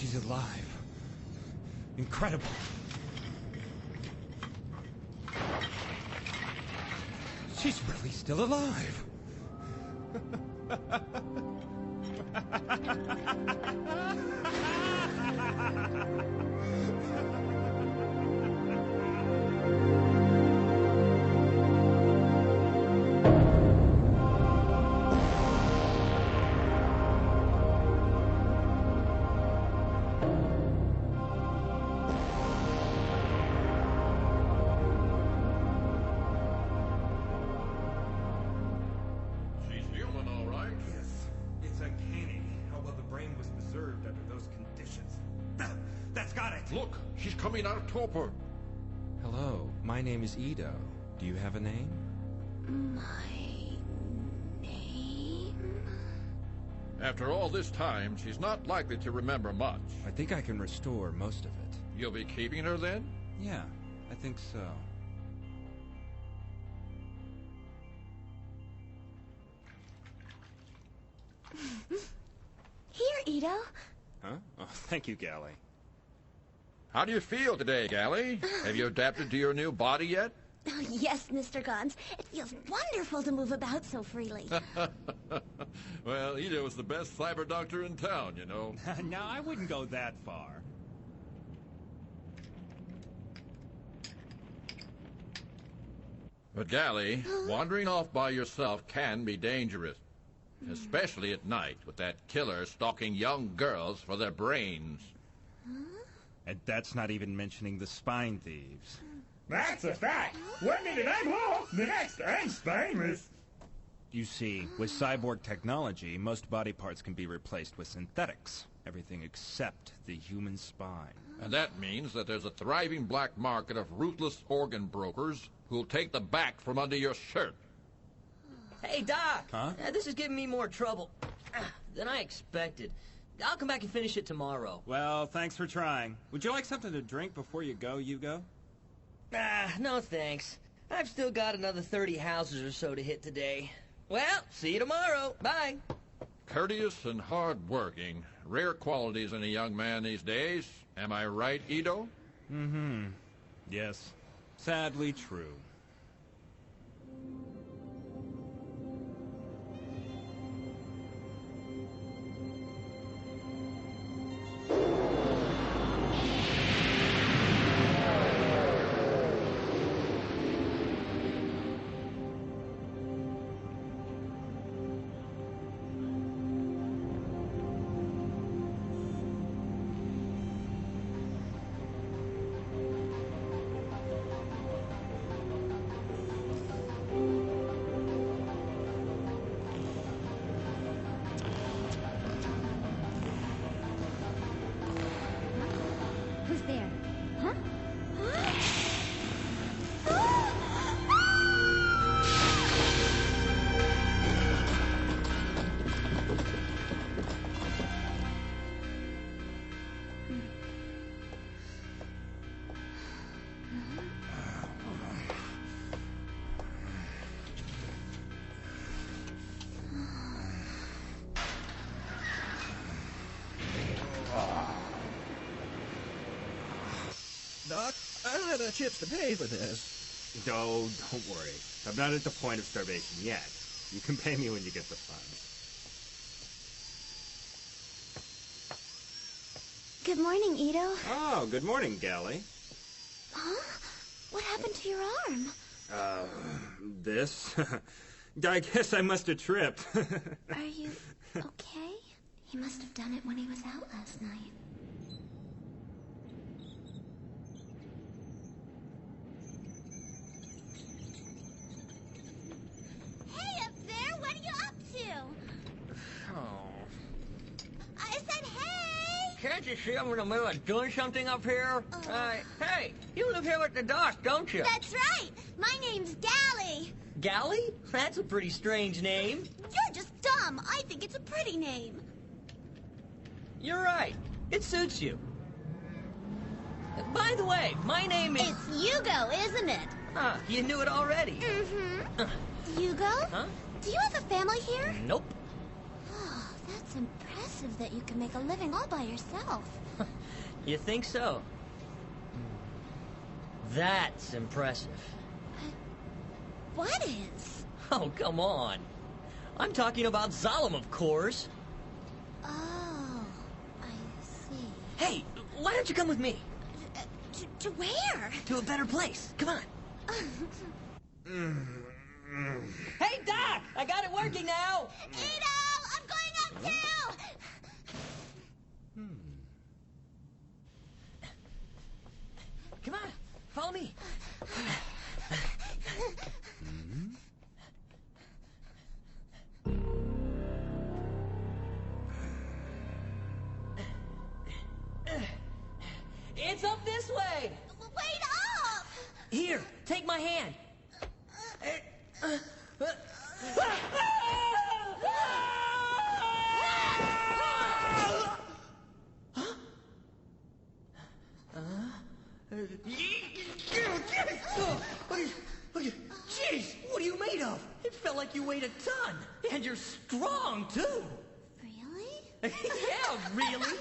She's alive. Incredible. She's really still alive. Look, she's coming out of torpor. Hello, my name is Ido. Do you have a name? My name? After all this time, she's not likely to remember much. I think I can restore most of it. You'll be keeping her then? Yeah, I think so. Here, Ido. Huh? Oh, thank you, Gally. How do you feel today, Gally? Have you adapted to your new body yet? Oh, yes, Mr. Gons. It feels wonderful to move about so freely. Well, Ido is the best cyber doctor in town, you know. No, I wouldn't go that far. But Gally, wandering off by yourself can be dangerous. Especially at night, with that killer stalking young girls for their brains. And that's not even mentioning the spine thieves. That's a fact. 1 minute I'm whole, the next I'm spineless. You see, with cyborg technology, most body parts can be replaced with synthetics. Everything except the human spine. And that means that there's a thriving black market of ruthless organ brokers who'll take the back from under your shirt. Hey, Doc! Huh? This is giving me more trouble than I expected. I'll come back and finish it tomorrow. Well, thanks for trying. Would you like something to drink before you go, Hugo? No thanks. I've still got another 30 houses or so to hit today. Well, see you tomorrow. Bye. Courteous and hard-working. Rare qualities in a young man these days. Am I right, Ido? Mm-hmm. Yes. Sadly true. Who's there? Huh? Doc, I don't have the chips to pay for this. Oh, don't worry. I'm not at the point of starvation yet. You can pay me when you get the funds. Good morning, Ido. Oh, good morning, Gally. Huh? What happened to your arm? This? I guess I must have tripped. Are you okay? He must have done it when he was out last night. Hey, up there! What are you up to? Oh. I said hey! Can't you see I'm in the middle of doing something up here? Hey, you live here at the dock, don't you? That's right! My name's Gally! Gally? That's a pretty strange name. You're just dumb! I think it's a pretty name. You're right. It suits you. By the way, my name is... It's Hugo, isn't it? Ah, you knew it already. Mm-hmm. Hugo? Huh? Do you have a family here? Nope. Oh, that's It's impressive that you can make a living all by yourself. You think so? That's impressive. What is? Oh, come on. I'm talking about Zalem, of course. Oh, I see. Hey, why don't you come with me? To where? To a better place. Come on. Hey, Doc! I got it working now! Ito! I'm going up too! Come on, follow me. It's up this way! Wait up! Here, take my hand. Jeez, what are you made of? It felt like you weighed a ton. And you're strong, too. Really? Yeah, really.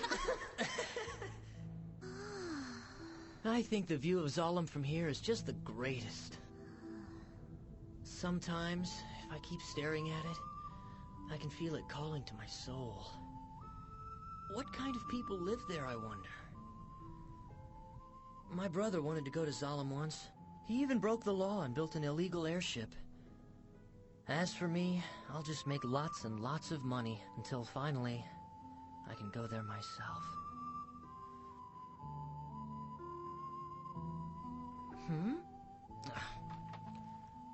I think the view of Zalem from here is just the greatest. Sometimes, if I keep staring at it, I can feel it calling to my soul. What kind of people live there, I wonder? My brother wanted to go to Zalem once. He even broke the law and built an illegal airship. As for me, I'll just make lots and lots of money until finally I can go there myself.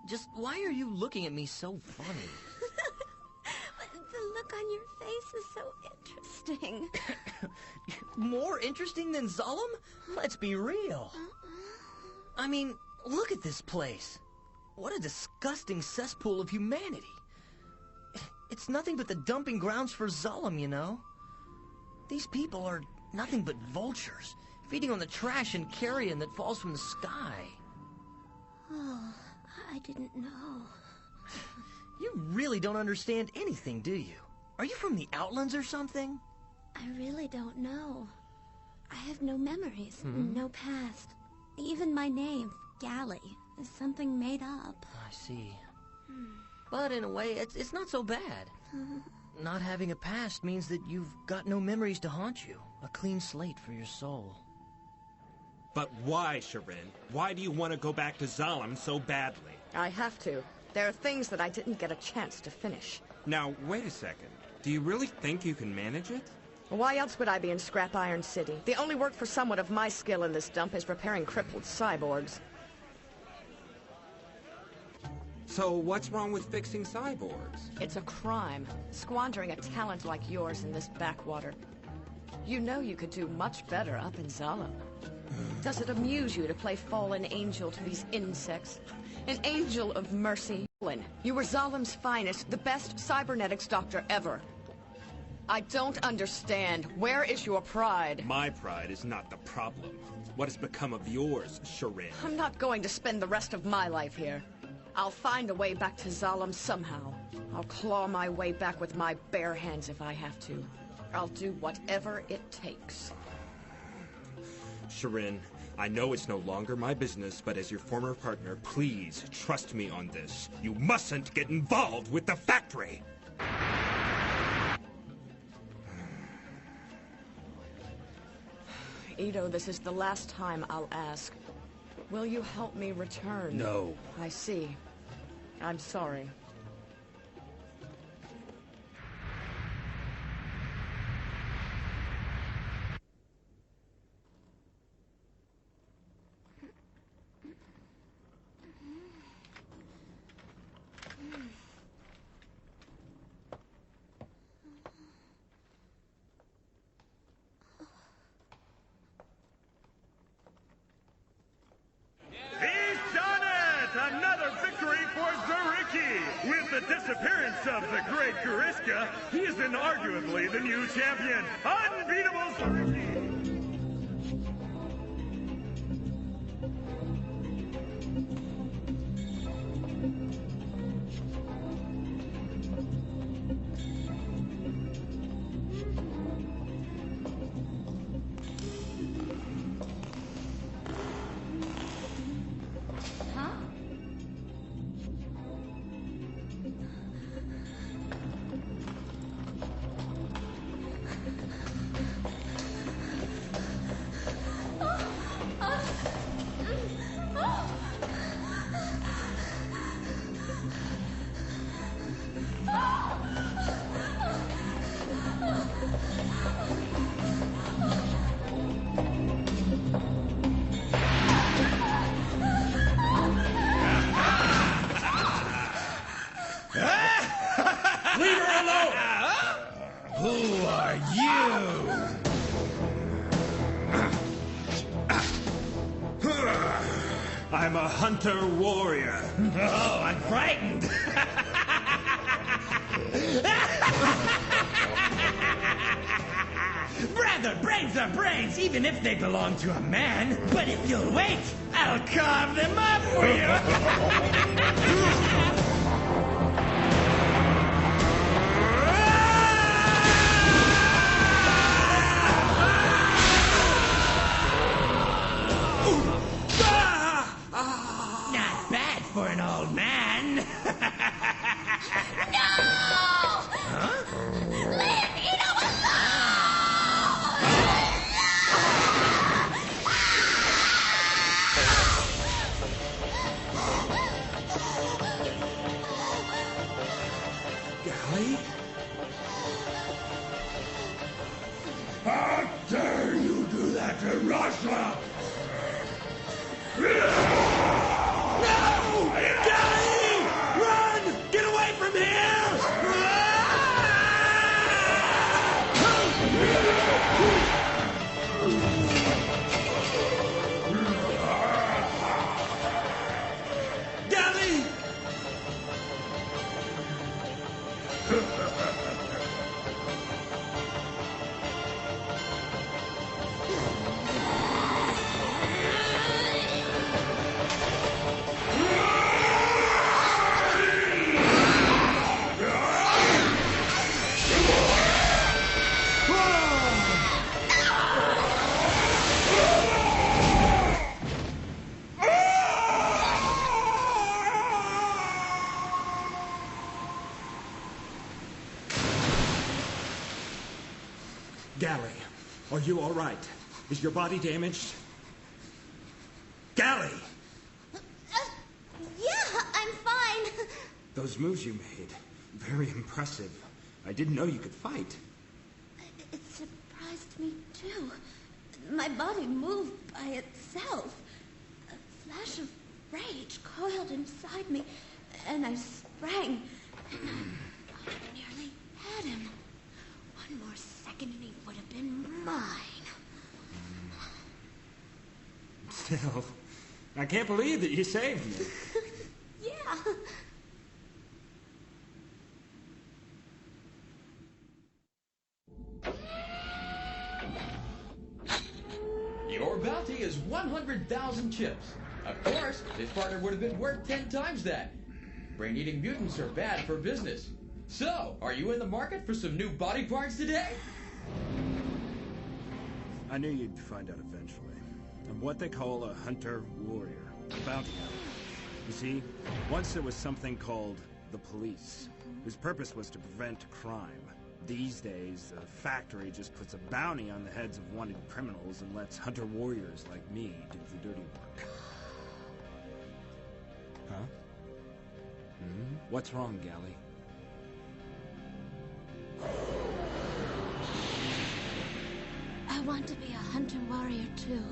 Just why are you looking at me so funny? The look on your face is so interesting. More interesting than Zalem? Let's be real. I mean, look at this place. What a disgusting cesspool of humanity. It's nothing but the dumping grounds for Zalem, you know? These people are nothing but vultures, feeding on the trash and carrion that falls from the sky. Oh, I didn't know. You really don't understand anything, do you? Are you from the Outlands or something? I really don't know. I have no memories, no past. Even my name, Galley, is something made up. I see. But in a way, it's not so bad. Not having a past means that you've got no memories to haunt you. A clean slate for your soul. But why, Sharin? Why do you want to go back to Zalem so badly? I have to. There are things that I didn't get a chance to finish. Now, wait a second. Do you really think you can manage it? Why else would I be in Scrap Iron City? The only work for someone of my skill in this dump is repairing crippled cyborgs. So what's wrong with fixing cyborgs? It's a crime, squandering a talent like yours in this backwater. You know you could do much better up in Zalem. Does it amuse you to play fallen angel to these insects? An angel of mercy? You were Zalem's finest, the best cybernetics doctor ever. I don't understand. Where is your pride? My pride is not the problem. What has become of yours, Sharin? I'm not going to spend the rest of my life here. I'll find a way back to Zalem somehow. I'll claw my way back with my bare hands if I have to. I'll do whatever it takes. Sharin, I know it's no longer my business, but as your former partner, please trust me on this. You mustn't get involved with the factory! Ito, this is the last time I'll ask. Will you help me return? No. I see. I'm sorry. He's done it! Another victory for Zariki! With the disappearance of the great Gariska, he is inarguably the new champion. Unbeatable Zariki! are you? I'm a hunter warrior. Oh, I'm frightened. Brother, brains are brains, even if they belong to a man. But if you'll wait, I'll carve them up for you. Not bad for an old man. No! Huh? Leave Ito Gally? How dare you do that to Russia? No! Gally! Run! Get away from here! Gally! Gally, are you all right? Is your body damaged? Gally! Yeah, I'm fine. Those moves you made, very impressive. I didn't know you could fight. It surprised me, too. My body moved by itself. A flash of rage coiled inside me, and I sprang. And I nearly had him. One more second and he would have been mine. Still, I can't believe that you saved me. Yeah. Your bounty is 100,000 chips. Of course, this partner would have been worth 10 times that. Brain-eating mutants are bad for business. So, are you in the market for some new body parts today? I knew you'd find out eventually. I'm what they call a hunter warrior, a bounty hunter. You see, once there was something called the police, whose purpose was to prevent crime. These days, the factory just puts a bounty on the heads of wanted criminals and lets hunter warriors like me do the dirty work. Huh? What's wrong, Gally? I want to be a hunter warrior, too.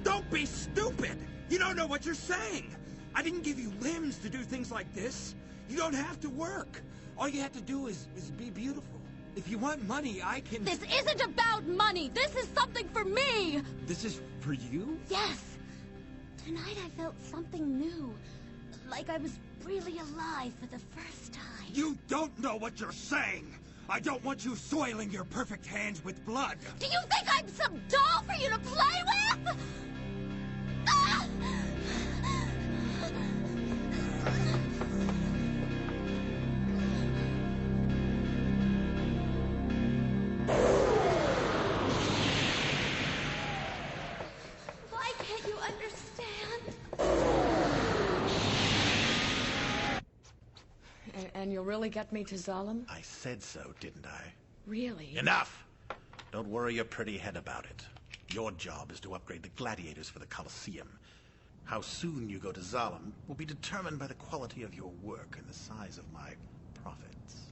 Don't be stupid! You don't know what you're saying! I didn't give you limbs to do things like this. You don't have to work. All you have to do is be beautiful. If you want money, I can... This isn't about money! This is something for me! This is for you? Yes! Tonight I felt something new. Like I was really alive for the first time. You don't know what you're saying! I don't want you soiling your perfect hands with blood! Do you think I'm some doll for you to play with? Ah! Why can't you understand? And you'll really get me to Zalem? I said so, didn't I? Really? Enough! Don't worry your pretty head about it. Your job is to upgrade the gladiators for the Colosseum. How soon you go to Zalem will be determined by the quality of your work and the size of my profits.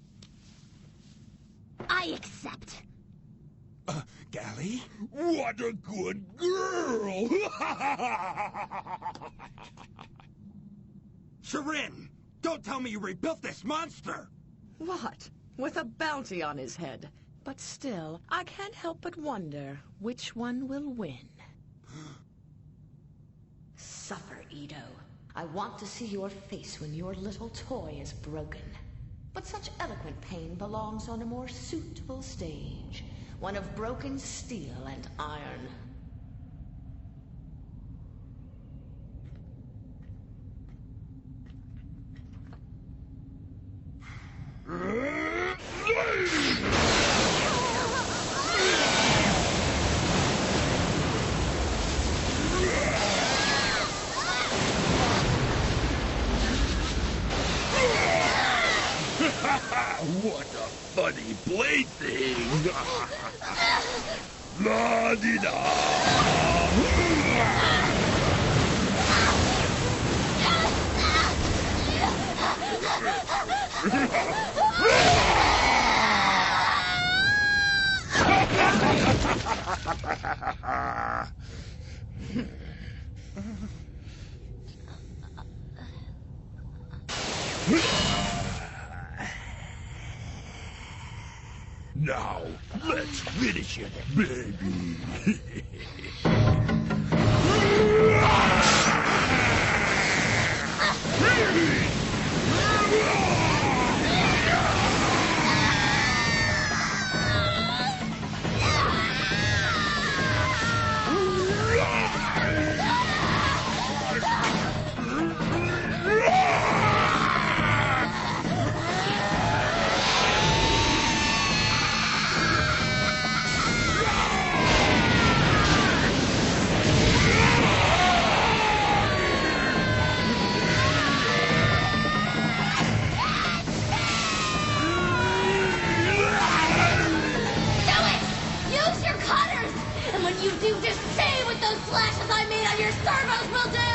I accept. Gally? What a good girl! Sharin! Don't tell me you rebuilt this monster! What? With a bounty on his head. But still, I can't help but wonder which one will win. Suffer, Ito. I want to see your face when your little toy is broken. But such eloquent pain belongs on a more suitable stage. One of broken steel and iron. What a funny plaything! La-di-da! Now, let's finish it, baby. You do just say what those slashes I made on your servos will do!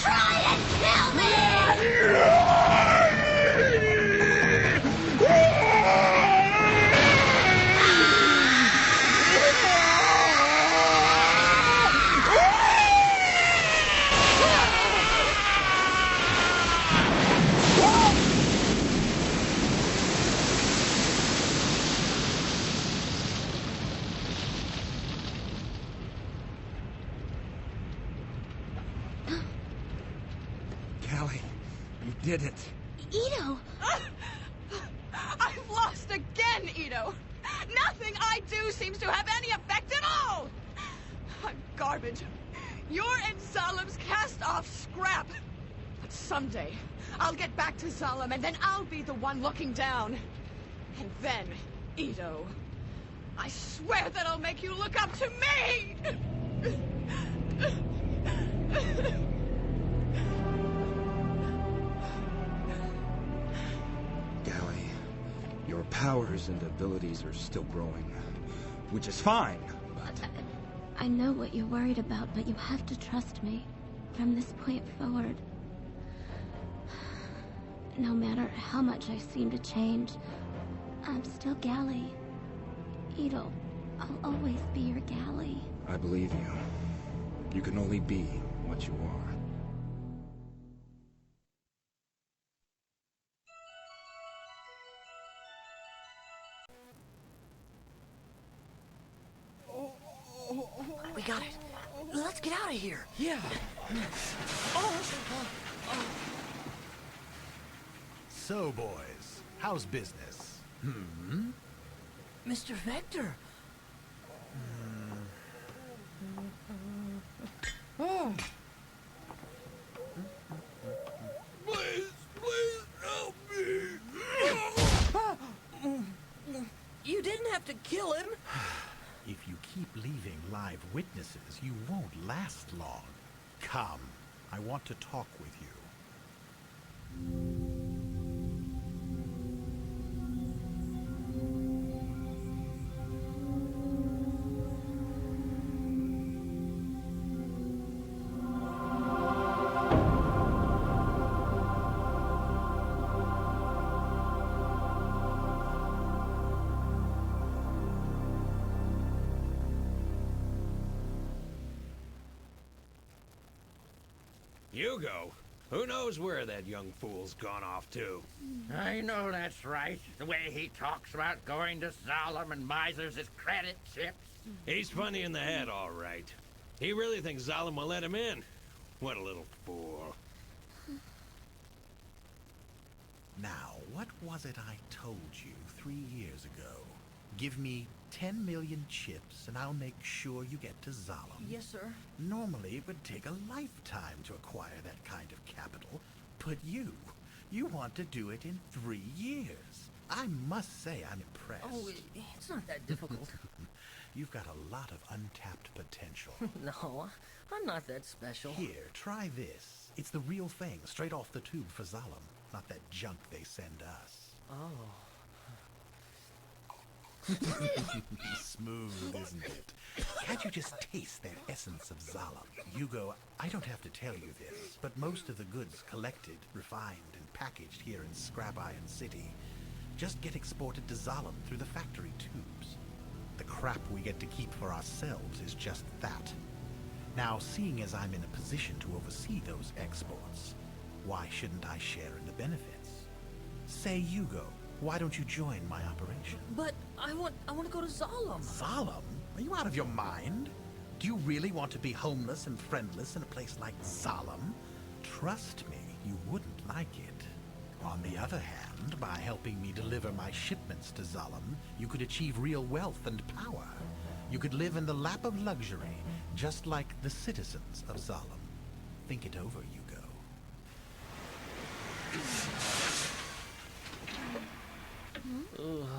Try and kill me! Callie, you did it. Ito! I've lost again, Ito! Nothing I do seems to have any effect at all! I'm garbage. You're in Zalim's cast-off scrap. But someday, I'll get back to Zalim, and then I'll be the one looking down. And then, Ito, I swear that I'll make you look up to me! Gally, your powers and abilities are still growing, which is fine, but... I know what you're worried about, but you have to trust me. From this point forward. No matter how much I seem to change, I'm still Gally. Ito, I'll always be your Gally. I believe you. You can only be what you are. We got it. Let's get out of here. Yeah. So, boys, how's business? Mr. Vector. Please help me! You didn't have to kill him. If you keep leaving live witnesses, you won't last long. Come, I want to talk with you. Hugo? Who knows where that young fool's gone off to? I know that's right. The way he talks about going to Solemn and misers his credit chips. He's funny in the head, all right. He really thinks Zalem will let him in. What a little fool. Now, what was it I told you 3 years ago? Give me 10 million chips and I'll make sure you get to Zalem. Yes, sir. Normally, it would take a lifetime to acquire that kind of capital. But you want to do it in 3 years. I must say I'm impressed. Oh, it's not that difficult. You've got a lot of untapped potential. No, I'm not that special. Here, try this. It's the real thing, straight off the tube for Zalem. Not that junk they send us. Oh. Smooth, isn't it? Can't you just taste that essence of Zalem? Hugo, I don't have to tell you this, but most of the goods collected, refined, and packaged here in Scrap Iron City just get exported to Zalem through the factory tubes. The crap we get to keep for ourselves is just that. Now, seeing as I'm in a position to oversee those exports, why shouldn't I share in the benefits? Say, Hugo, why don't you join my operation? But I want to go to Zalem. Zalem? Are you out of your mind? Do you really want to be homeless and friendless in a place like Zalem? Trust me, you wouldn't like it. On the other hand, by helping me deliver my shipments to Zalem, you could achieve real wealth and power. You could live in the lap of luxury, just like the citizens of Zalem. Think it over, Hugo. Hugo!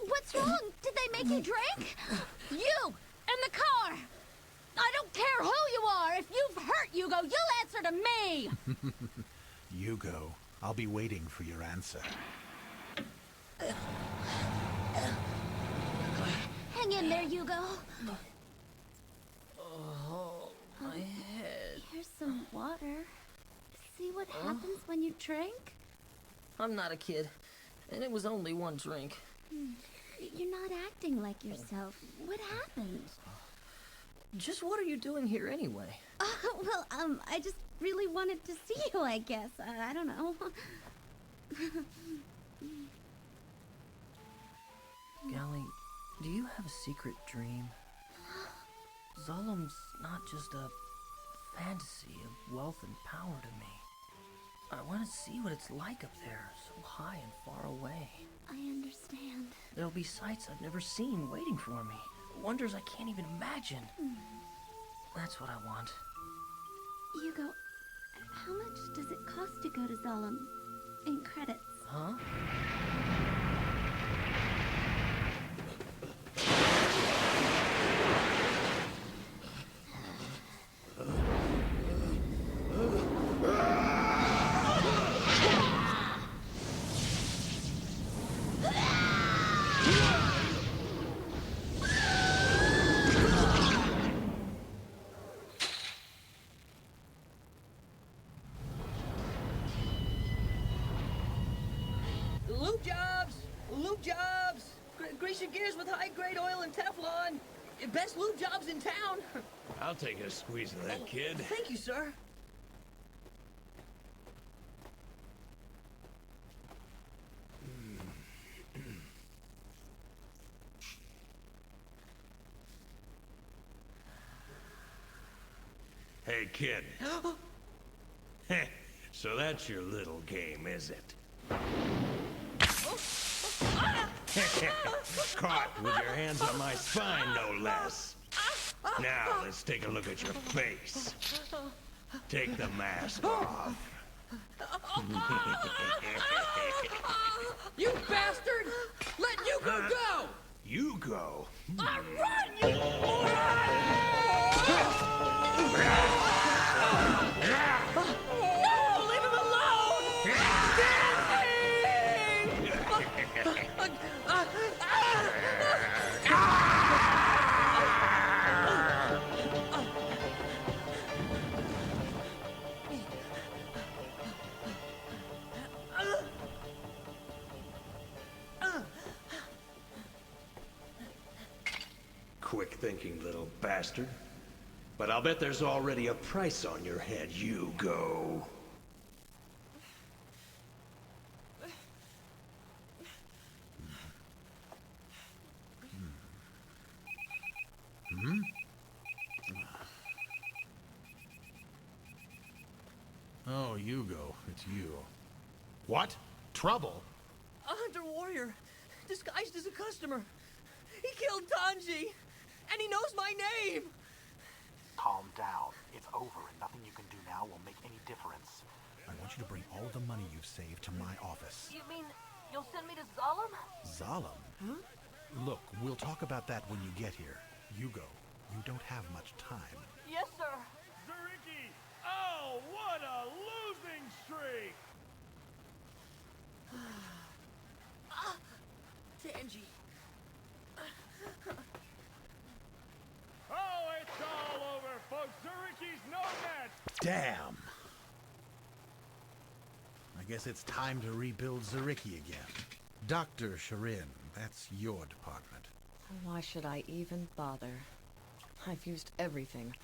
What's wrong? Did they make you drink? You! In the car! I don't care who you are! If you've hurt Hugo, you'll answer to me! Hugo, I'll be waiting for your answer. Hang in there, Hugo. Oh, my head. Here's some water. See what happens when you drink? I'm not a kid, and it was only one drink. You're not acting like yourself. What happened? Just what are you doing here anyway? Well, I just really wanted to see you, I guess. I don't know. Gally, do you have a secret dream? Zalem's not just a fantasy of wealth and power to me. I want to see what it's like up there, so high and far away. I understand. There'll be sights I've never seen waiting for me. Wonders I can't even imagine. That's what I want. Hugo, how much does it cost to go to Zalem in credits? Huh? Grease your gears with high-grade oil and Teflon. Best lube jobs in town. I'll take a squeeze of that, kid. Thank you, sir. Hey, kid. So that's your little game, is it? Caught with your hands on my spine, no less. Now, let's take a look at your face. Take the mask off. You bastard! Let Hugo go! You go? Run, you! No! Leave him alone! Quick-thinking little bastard. But I'll bet there's already a price on your head, Hugo. Hmm? Oh, Hugo, it's you. What? Trouble? A hunter warrior, disguised as a customer. He killed Tanji, and he knows my name! Calm down. It's over, and nothing you can do now will make any difference. I want you to bring all the money you've saved to my office. You mean you'll send me to Zalem? Zalem? Huh? Look, we'll talk about that when you get here. Hugo, you don't have much time. Yes, sir. Zariki! Oh, what a losing streak! Tanji. Oh, it's all over, folks. Zariki's no match. Damn! I guess it's time to rebuild Zariki again. Dr. Sharin, that's your department. Why should I even bother? I've used everything.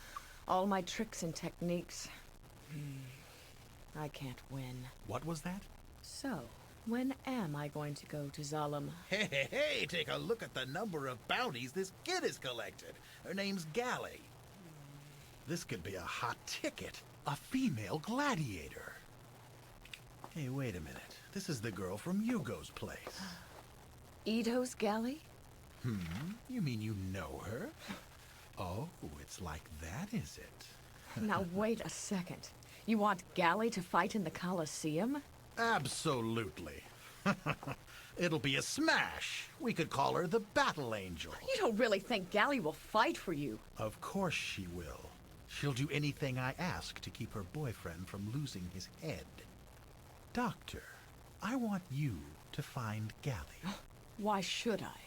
All my tricks and techniques. I can't win. What was that? So, when am I going to go to Zalem? Hey, take a look at the number of bounties this kid has collected. Her name's Gally. This could be a hot ticket. A female gladiator. Hey, wait a minute. This is the girl from Hugo's place. Ito's Galley? You mean you know her? Oh, it's like that, is it? Now wait a second. You want Galley to fight in the Colosseum? Absolutely. It'll be a smash. We could call her the Battle Angel. You don't really think Galley will fight for you? Of course she will. She'll do anything I ask to keep her boyfriend from losing his head. Doctor, I want you to find Galley. Why should I?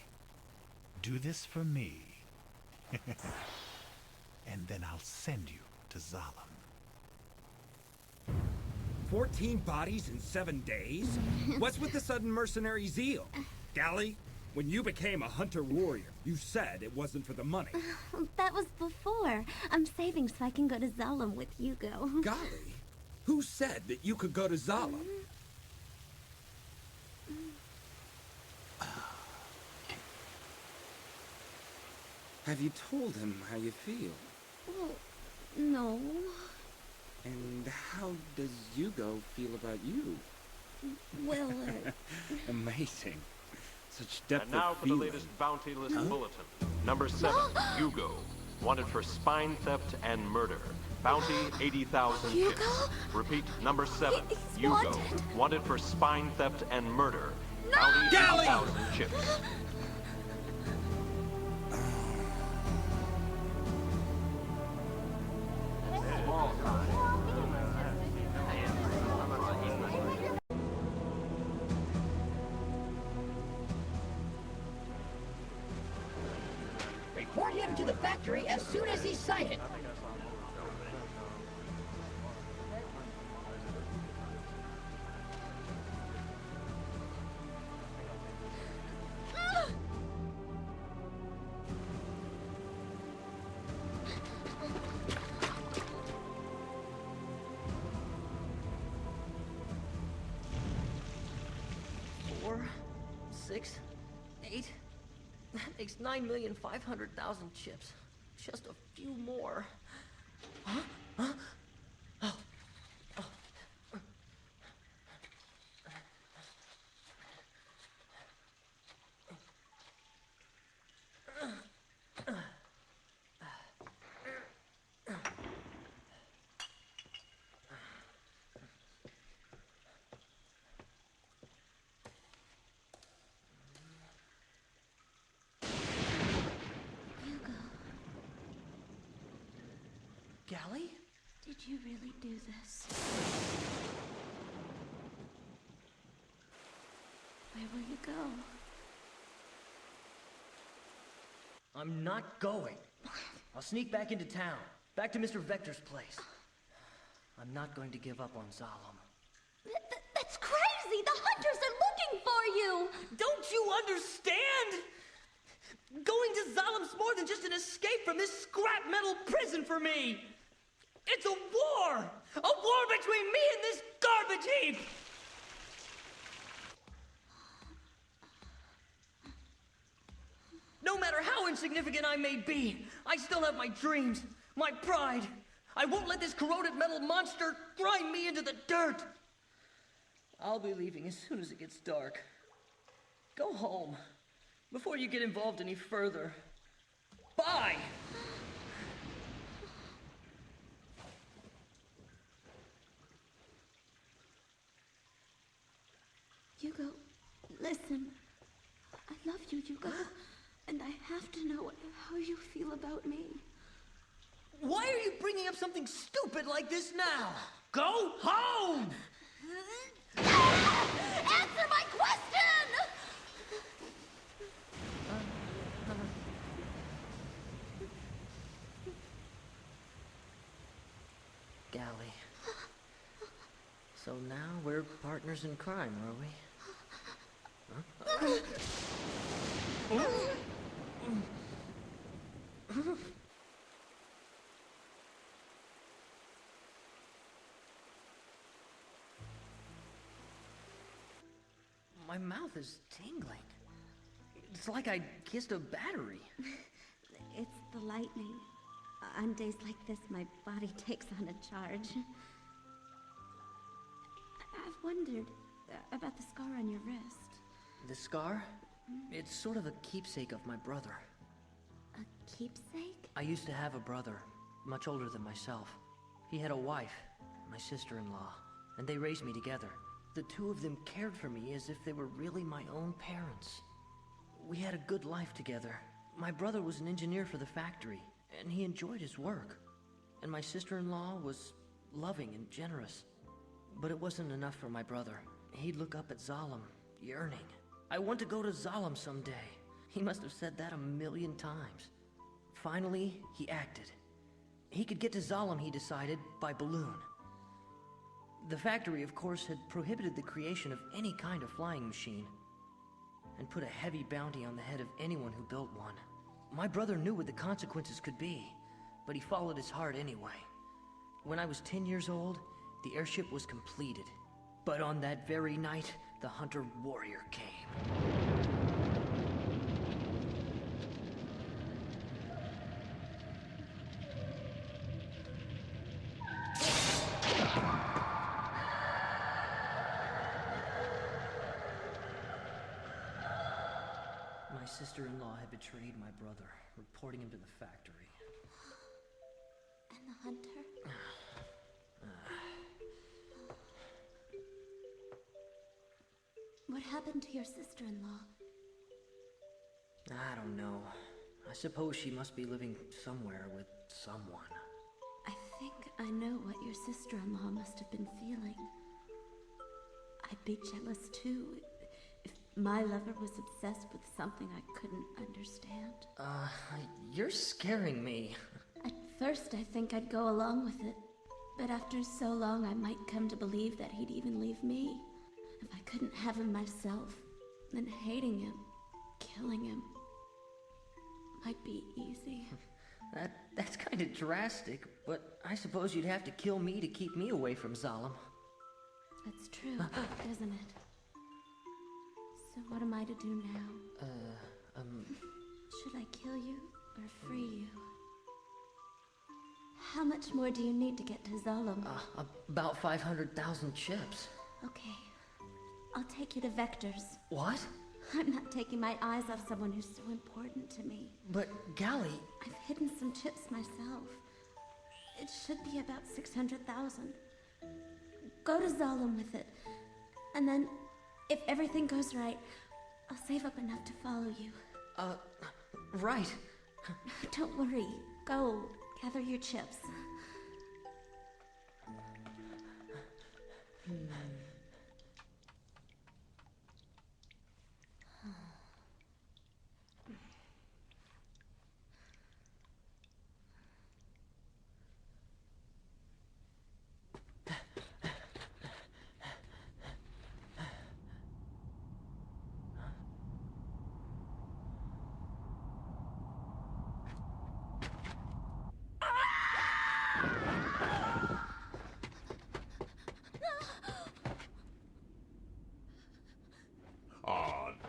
Do this for me. And then I'll send you to Zalem. 14 bodies in 7 days? What's with the sudden mercenary zeal? Gally, when you became a hunter warrior, you said it wasn't for the money. That was before. I'm saving so I can go to Zalem with Hugo. Golly, who said that you could go to Zalem? Have you told him how you feel? Well, no. And how does Hugo feel about you? Well, Amazing. Such depth And now of for the feeling. latest bounty list bulletin. Number 7, Hugo. Wanted for spine theft and murder. Bounty 80,000 chips. Repeat, number 7, Hugo. Wanted for spine theft and murder. Bounty 80,000 chips. Report him to the factory as soon as he's sighted. That makes 9,500,000 chips. Just a few more. Huh? Huh? Oh. Oh. Gally? Did you really do this? Where will you go? I'm not going. I'll sneak back into town. Back to Mr. Vector's place. I'm not going to give up on Zalem. That's crazy! The hunters are looking for you! Don't you understand? Going to Zalom's more than just an escape from this scrap metal prison for me. It's a war! A war between me and this garbage heap! No matter how insignificant I may be, I still have my dreams, my pride. I won't let this corroded metal monster grind me into the dirt. I'll be leaving as soon as it gets dark. Go home, before you get involved any further. Bye! Hugo, listen. I love you, Hugo. And I have to know how you feel about me. Why are you bringing up something stupid like this now? Go home! Answer my question! Gally. So now we're partners in crime, are we? Huh? My mouth is tingling. It's like I kissed a battery. It's the lightning. On days like this, my body takes on a charge. I've wondered about the scar on your wrist. The scar? It's sort of a keepsake of my brother. A keepsake? I used to have a brother, much older than myself. He had a wife, my sister-in-law, and they raised me together. The two of them cared for me as if they were really my own parents. We had a good life together. My brother was an engineer for the factory, and he enjoyed his work. And my sister-in-law was loving and generous. But it wasn't enough for my brother. He'd look up at Zalom, yearning. I want to go to Zalom someday. He must have said that 1,000,000 times. Finally, he acted. He could get to Zalom, he decided, by balloon. The factory, of course, had prohibited the creation of any kind of flying machine, and put a heavy bounty on the head of anyone who built one. My brother knew what the consequences could be, but he followed his heart anyway. When I was 10 years old, the airship was completed. But on that very night, the hunter-warrior came. My sister-in-law had betrayed my brother, reporting him to the factory. And the hunter? What happened to your sister-in-law? I don't know. I suppose she must be living somewhere with someone. I think I know what your sister-in-law must have been feeling. I'd be jealous too if my lover was obsessed with something I couldn't understand. You're scaring me. At first I think I'd go along with it, but after so long I might come to believe that he'd even leave me. If I couldn't have him myself, then hating him, killing him, might be easy. That's kind of drastic, but I suppose you'd have to kill me to keep me away from Zalom. That's true, isn't it? So what am I to do now? Should I kill you or free you? How much more do you need to get to Zalom? About 500,000 chips. Okay. I'll take you to Vector's. What? I'm not taking my eyes off someone who's so important to me. But, Gally... I've hidden some chips myself. It should be about 600,000. Go to Zalom with it. And then, if everything goes right, I'll save up enough to follow you. Right. Don't worry. Go, gather your chips.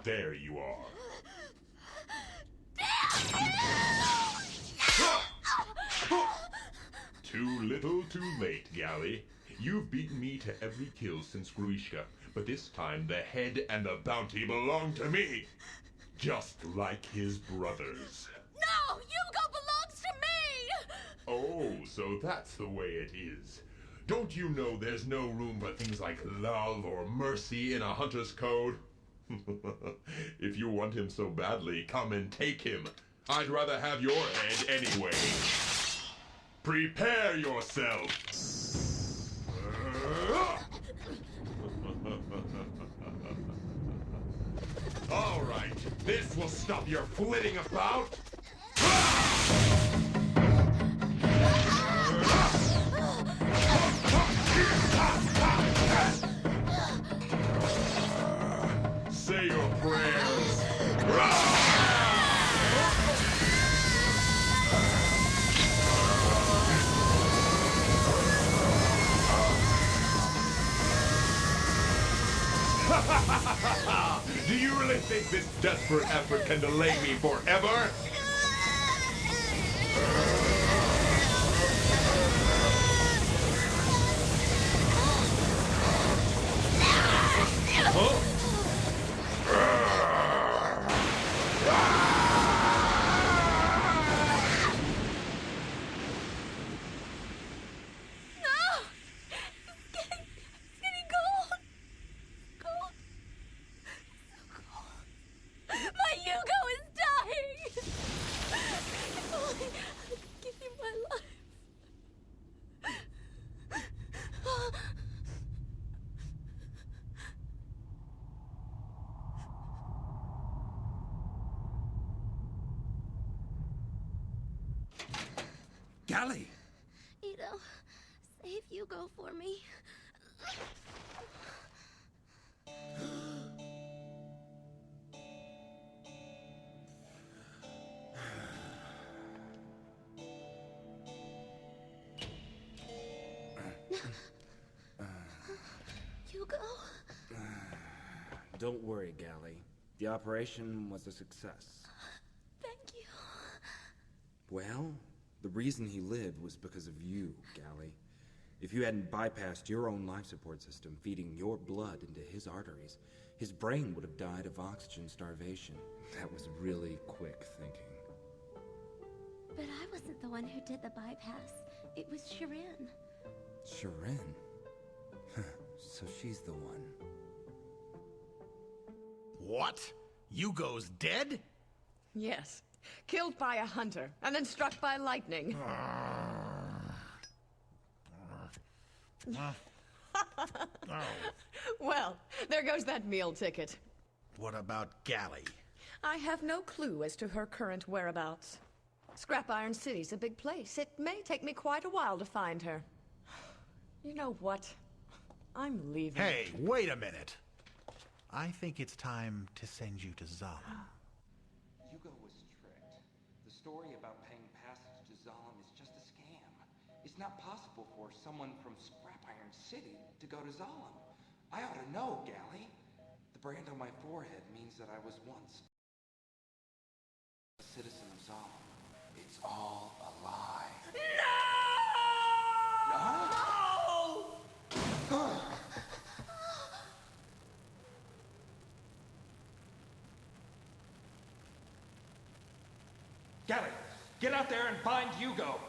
There you are. Too little, too late, Galley. You've beaten me to every kill since Gruishka, but this time the head and the bounty belong to me. Just like his brothers. No! Hugo belongs to me! Oh, so that's the way it is. Don't you know there's no room for things like love or mercy in a hunter's code? If you want him so badly, come and take him. I'd rather have your head anyway. Prepare yourself! All right, this will stop your flitting about. Say your prayers. Do you really think this desperate effort can delay me forever? Huh? Galley! Ito, save Hugo for me. Hugo? Don't worry, Galley. The operation was a success. Thank you. Well, the reason he lived was because of you, Galley. If you hadn't bypassed your own life support system, feeding your blood into his arteries, his brain would have died of oxygen starvation. That was really quick thinking. But I wasn't the one who did the bypass. It was Shirin. Shirin? So she's the one. What? Hugo's dead? Yes. Killed by a hunter, and then struck by lightning. Well, there goes that meal ticket. What about Galley? I have no clue as to her current whereabouts. Scrap Iron City's a big place. It may take me quite a while to find her. You know what? I'm leaving. Hey, wait a minute. I think it's time to send you to Zala. Hugo was tricked. The story about paying passage to Zalem is just a scam. It's not possible for someone from Scrap Iron City to go to Zalem. I ought to know, Galley. The brand on my forehead means that I was once a citizen of Zalem. It's all a lie. Galley, get out there and find Hugo.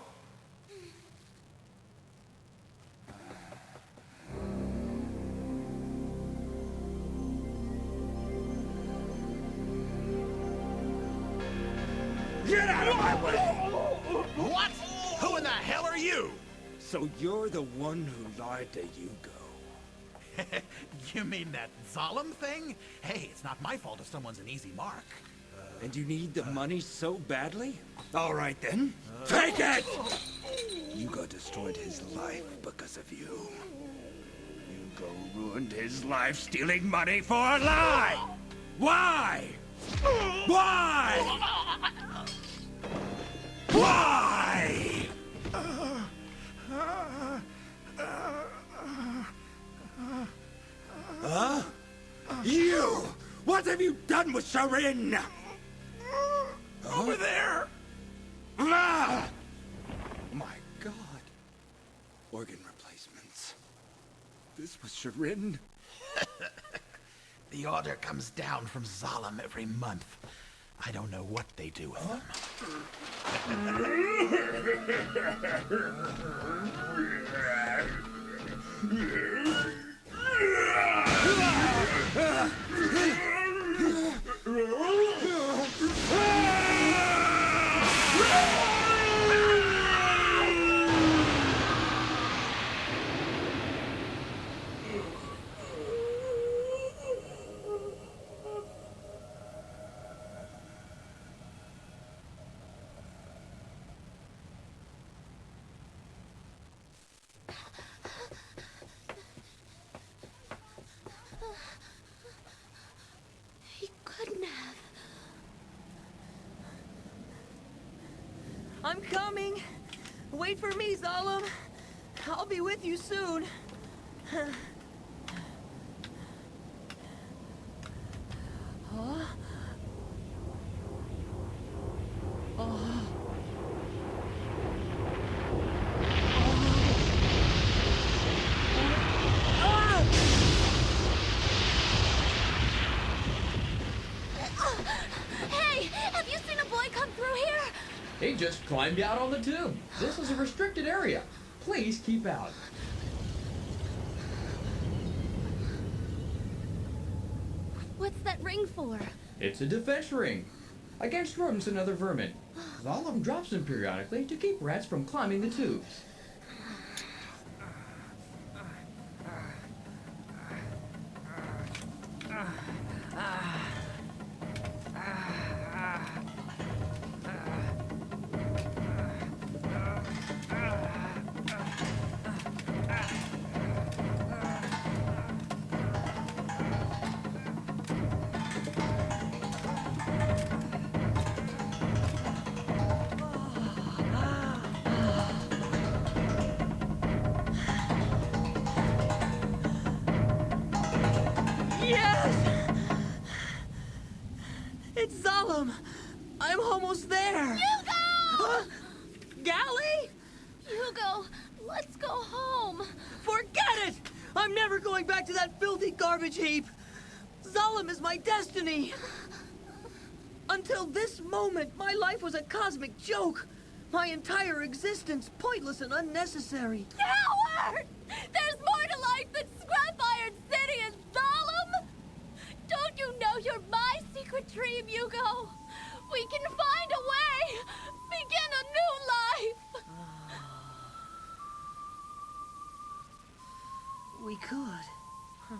Get out of my way! What? Who in the hell are you? So you're the one who lied to Hugo. You mean that Zalem thing? Hey, it's not my fault if someone's an easy mark. And you need the money so badly? All right then, take it! Hugo destroyed his life because of you. Hugo ruined his life stealing money for a lie! Why? Why? Why? Huh? You! What have you done? done with Sharin? Over there! Ah! My God. Organ replacements. This was Sharin? The order comes down from Zalem every month. I don't know what they do with them. He couldn't have. I'm coming. Wait for me, Zalem. I'll be with you soon. Huh? Oh. Hey, have you seen a boy come through here? He just climbed out on the tube. This is a restricted area. Please keep out. What's that ring for? It's a defense ring. Against rodents and other vermin. Zalem drops them periodically to keep rats from climbing the tubes. Yes! It's Zalem! I'm almost there! Hugo! Gally? Hugo, let's go home. Forget it! I'm never going back to that filthy garbage heap! Zalem is my destiny! Until this moment, my life was a cosmic joke. My entire existence pointless and unnecessary. Coward! There's more to life than Scrap Iron City and Zalem! Don't you know you're my secret dream, Hugo? We can find a way! Begin a new life! We could. Huh.